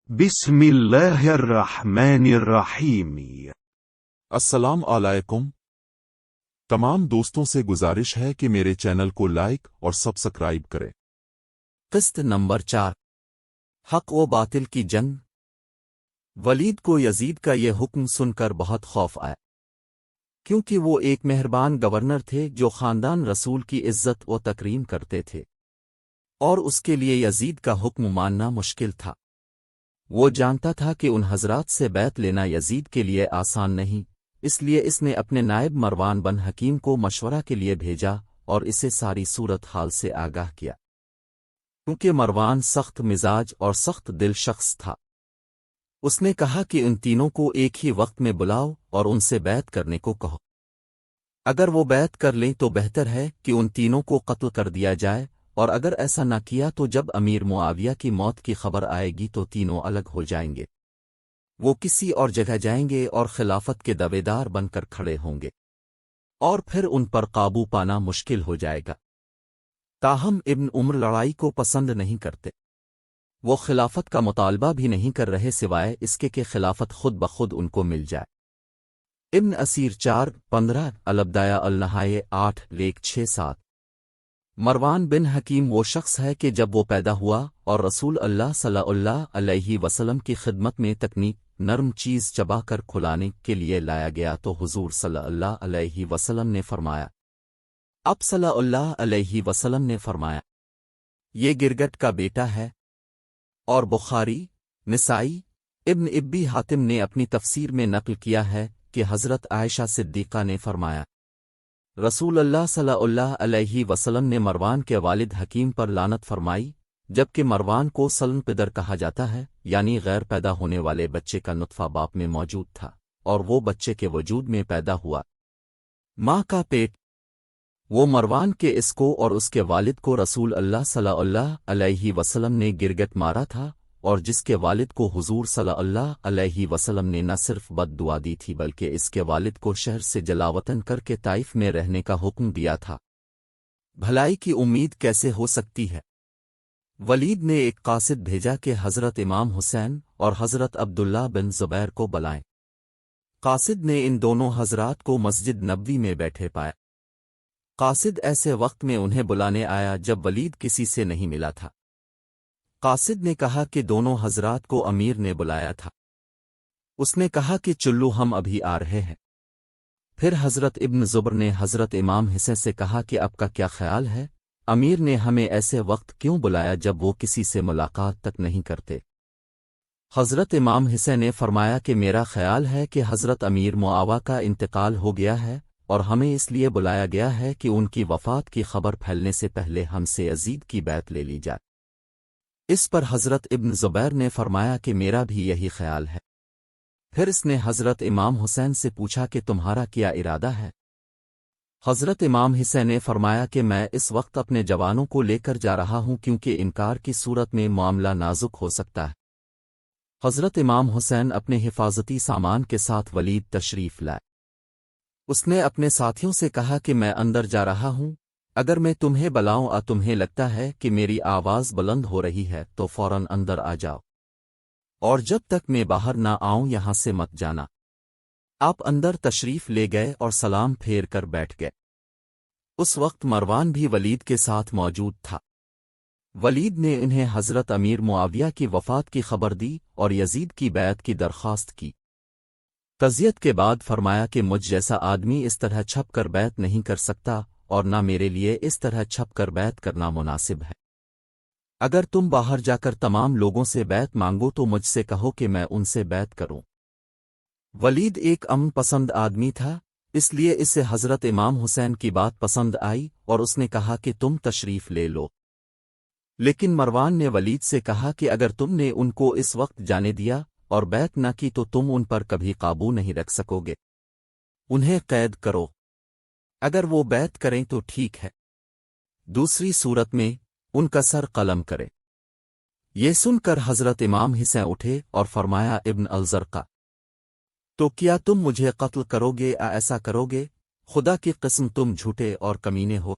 بسم الله الرحمن الرحیم۔ السلام علیکم۔ تمام دوستوں سے گزارش ہے کہ میرے چینل کو لائک اور سبسکرائب کریں۔ قسط نمبر 4 حق و باطل کی جنگ۔ ولید کو یزید کا یہ حکم سن کر بہت خوف آیا، کیونکہ وہ ایک مہربان گورنر تھے جو خاندان رسول کی عزت و تکریم کرتے تھے، اور اس کے لیے یزید کا حکم ماننا مشکل تھا۔ وہ جانتا تھا کہ ان حضرات سے بیعت لینا یزید کے لیے آسان نہیں، اس لیے اس نے اپنے نائب مروان بن حکیم کو مشورہ کے لیے بھیجا اور اسے ساری صورت حال سے آگاہ کیا۔ کیونکہ مروان سخت مزاج اور سخت دل شخص تھا، اس نے کہا کہ ان تینوں کو ایک ہی وقت میں بلاؤ اور ان سے بیعت کرنے کو کہو۔ اگر وہ بیعت کر لیں تو بہتر ہے کہ ان تینوں کو قتل کر دیا جائے، اور اگر ایسا نہ کیا تو جب امیر معاویہ کی موت کی خبر آئے گی تو تینوں الگ ہو جائیں گے، وہ کسی اور جگہ جائیں گے اور خلافت کے دعویدار بن کر کھڑے ہوں گے، اور پھر ان پر قابو پانا مشکل ہو جائے گا۔ تاہم ابن عمر لڑائی کو پسند نہیں کرتے، وہ خلافت کا مطالبہ بھی نہیں کر رہے سوائے اس کے کہ خلافت خود بخود ان کو مل جائے۔ ابن اسیر 4:15 البدایہ النہایہ 8:6-7۔ مروان بن حکیم وہ شخص ہے کہ جب وہ پیدا ہوا اور رسول اللہ صلی اللہ علیہ وسلم کی خدمت میں تکنیک نرم چیز چبا کر کھلانے کے لیے لایا گیا تو حضور صلی اللہ علیہ وسلم نے فرمایا، اب صلی اللہ علیہ وسلم نے فرمایا، یہ گرگٹ کا بیٹا ہے۔ اور بخاری، نسائی، ابن ابی حاتم نے اپنی تفسیر میں نقل کیا ہے کہ حضرت عائشہ صدیقہ نے فرمایا، رسول اللہ صلی اللہ علیہ وسلم نے مروان کے والد حکیم پر لعنت فرمائی، جبکہ مروان کو سلم پدر کہا جاتا ہے، یعنی غیر پیدا ہونے والے بچے کا نطفہ باپ میں موجود تھا اور وہ بچے کے وجود میں پیدا ہوا، ماں کا پیٹ۔ وہ مروان کے اس کو اور اس کے والد کو رسول اللہ صلی اللہ علیہ وسلم نے گرگٹ مارا تھا، اور جس کے والد کو حضور صلی اللہ علیہ وسلم نے نہ صرف بد دعا دی تھی بلکہ اس کے والد کو شہر سے جلاوطن کر کے طائف میں رہنے کا حکم دیا تھا۔ بھلائی کی امید کیسے ہو سکتی ہے؟ ولید نے ایک قاصد بھیجا کہ حضرت امام حسین اور حضرت عبداللہ بن زبیر کو بلائیں۔ قاصد نے ان دونوں حضرات کو مسجد نبوی میں بیٹھے پایا۔ قاصد ایسے وقت میں انہیں بلانے آیا جب ولید کسی سے نہیں ملا تھا۔ قاصد نے کہا کہ دونوں حضرات کو امیر نے بلایا تھا۔ اس نے کہا کہ چلو ہم ابھی آ رہے ہیں۔ پھر حضرت ابن زبر نے حضرت امام حسین سے کہا کہ اب کا کیا خیال ہے؟ امیر نے ہمیں ایسے وقت کیوں بلایا جب وہ کسی سے ملاقات تک نہیں کرتے؟ حضرت امام حسین نے فرمایا کہ میرا خیال ہے کہ حضرت امیر معاویہ کا انتقال ہو گیا ہے، اور ہمیں اس لیے بلایا گیا ہے کہ ان کی وفات کی خبر پھیلنے سے پہلے ہم سے یزید کی بیعت لے لی جائے۔ اس پر حضرت ابن زبیر نے فرمایا کہ میرا بھی یہی خیال ہے۔ پھر اس نے حضرت امام حسین سے پوچھا کہ تمہارا کیا ارادہ ہے؟ حضرت امام حسین نے فرمایا کہ میں اس وقت اپنے جوانوں کو لے کر جا رہا ہوں، کیونکہ انکار کی صورت میں معاملہ نازک ہو سکتا ہے۔ حضرت امام حسین اپنے حفاظتی سامان کے ساتھ ولید تشریف لائے۔ اس نے اپنے ساتھیوں سے کہا کہ میں اندر جا رہا ہوں، اگر میں تمہیں بلاؤں اور تمہیں لگتا ہے کہ میری آواز بلند ہو رہی ہے تو فوراً اندر آ جاؤ، اور جب تک میں باہر نہ آؤں یہاں سے مت جانا۔ آپ اندر تشریف لے گئے اور سلام پھیر کر بیٹھ گئے۔ اس وقت مروان بھی ولید کے ساتھ موجود تھا۔ ولید نے انہیں حضرت امیر معاویہ کی وفات کی خبر دی اور یزید کی بیعت کی درخواست کی۔ تعزیت کے بعد فرمایا کہ مجھ جیسا آدمی اس طرح چھپ کر بیعت نہیں کر سکتا، اور نہ میرے لیے اس طرح چھپ کر بیعت کرنا مناسب ہے۔ اگر تم باہر جا کر تمام لوگوں سے بیعت مانگو تو مجھ سے کہو کہ میں ان سے بیعت کروں۔ ولید ایک امن پسند آدمی تھا، اس لیے اسے حضرت امام حسین کی بات پسند آئی اور اس نے کہا کہ تم تشریف لے لو۔ لیکن مروان نے ولید سے کہا کہ اگر تم نے ان کو اس وقت جانے دیا اور بیعت نہ کی تو تم ان پر کبھی قابو نہیں رکھ سکو گے، انہیں قید کرو۔ اگر وہ بیعت کریں تو ٹھیک ہے، دوسری صورت میں ان کا سر قلم کرے۔ یہ سن کر حضرت امام حسین اٹھے اور فرمایا، ابن الزرقہ، تو کیا تم مجھے قتل کرو گے یا ایسا کرو گے؟ خدا کی قسم تم جھوٹے اور کمینے ہو۔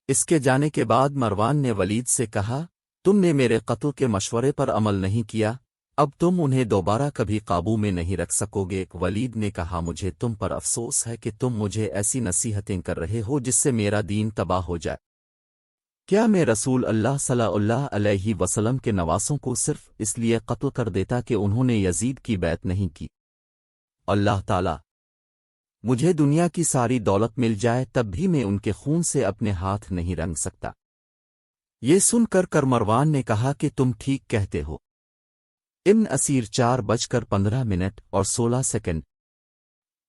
اس کے جانے کے بعد مروان نے ولید سے کہا، تم نے میرے قتل کے مشورے پر عمل نہیں کیا، اب تم انہیں دوبارہ کبھی قابو میں نہیں رکھ سکوگے۔ ولید نے کہا مجھے تم پر افسوس ہے کہ تم مجھے ایسی نصیحتیں کر رہے ہو جس سے میرا دین تباہ ہو جائے۔ کیا میں رسول اللہ صلی اللہ علیہ وسلم کے نواسوں کو صرف اس لیے قتل کر دیتا کہ انہوں نے یزید کی بیعت نہیں کی؟ اللہ تعالی مجھے دنیا کی ساری دولت مل جائے تب بھی میں ان کے خون سے اپنے ہاتھ نہیں رنگ سکتا۔ یہ سن کر مروان نے کہا کہ تم ٹھیک کہتے ہو۔ ابن اسیر 4:15 اور 16 سیکنڈ۔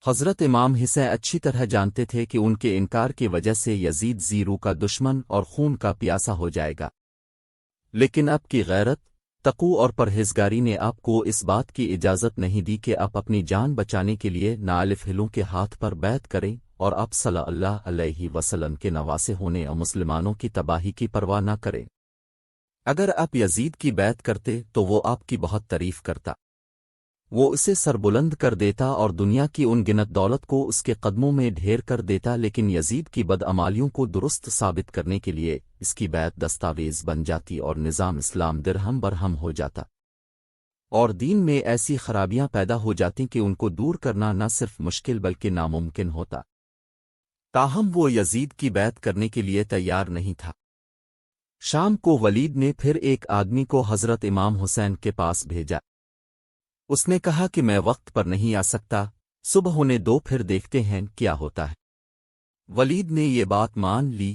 حضرت امام حسین اچھی طرح جانتے تھے کہ ان کے انکار کی وجہ سے یزید زیرو کا دشمن اور خون کا پیاسا ہو جائے گا، لیکن آپ کی غیرت، تقوی اور پرہیزگاری نے آپ کو اس بات کی اجازت نہیں دی کہ آپ اپنی جان بچانے کے لیے ناالف ہلوں کے ہاتھ پر بیعت کریں اور آپ صلی اللہ علیہ وسلم کے نواسے ہونے اور مسلمانوں کی تباہی کی پرواہ نہ کریں۔ اگر آپ یزید کی بیعت کرتے تو وہ آپ کی بہت تعریف کرتا، وہ اسے سربلند کر دیتا اور دنیا کی ان گنت دولت کو اس کے قدموں میں ڈھیر کر دیتا، لیکن یزید کی بدعمالیوں کو درست ثابت کرنے کے لیے اس کی بیعت دستاویز بن جاتی اور نظام اسلام درہم برہم ہو جاتا، اور دین میں ایسی خرابیاں پیدا ہو جاتی کہ ان کو دور کرنا نہ صرف مشکل بلکہ ناممکن ہوتا۔ تاہم وہ یزید کی بیعت کرنے کے لیے تیار نہیں تھا۔ شام کو ولید نے پھر ایک آدمی کو حضرت امام حسین کے پاس بھیجا۔ اس نے کہا کہ میں وقت پر نہیں آ سکتا، صبح ہونے دو پھر دیکھتے ہیں کیا ہوتا ہے۔ ولید نے یہ بات مان لی